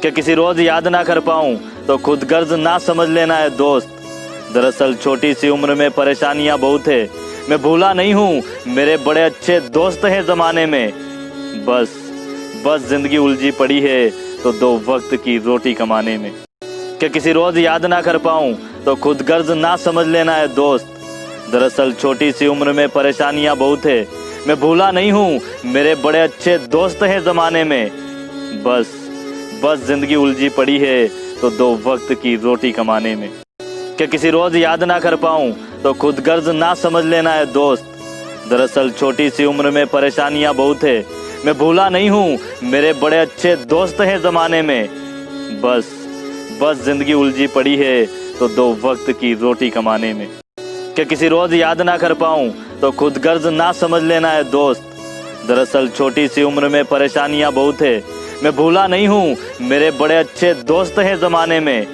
कि किसी रोज याद ना कर पाऊं तो खुद गर्ज ना समझ लेना है दोस्त। दरअसल छोटी सी उम्र में परेशानियां बहुत है, मैं भूला नहीं हूं, मेरे बड़े अच्छे दोस्त हैं जमाने में। बस जिंदगी उलझी पड़ी है तो दो वक्त की रोटी कमाने में। कि किसी रोज याद ना कर पाऊं तो खुद गर्ज ना समझ लेना है दोस्त। दरअसल छोटी सी उम्र में परेशानियां बहुत है, मैं भूला नहीं हूं, मेरे बड़े अच्छे दोस्त हैं जमाने में। बस जिंदगी उलझी पड़ी है तो दो वक्त की रोटी कमाने में। कि किसी रोज याद ना कर पाऊं तो खुद गर्ज ना समझ लेना है दोस्त। दरअसल छोटी सी उम्र में परेशानियां बहुत है, मैं भूला नहीं हूं, मेरे बड़े अच्छे दोस्त हैं जमाने में। बस जिंदगी उलझी पड़ी है तो दो वक्त की रोटी कमाने में। कि किसी रोज याद ना कर पाऊं तो खुद गर्ज ना समझ लेना है दोस्त। दरअसल छोटी सी उम्र में परेशानियां बहुत है, मैं भूला नहीं हूं, मेरे बड़े अच्छे दोस्त हैं जमाने में।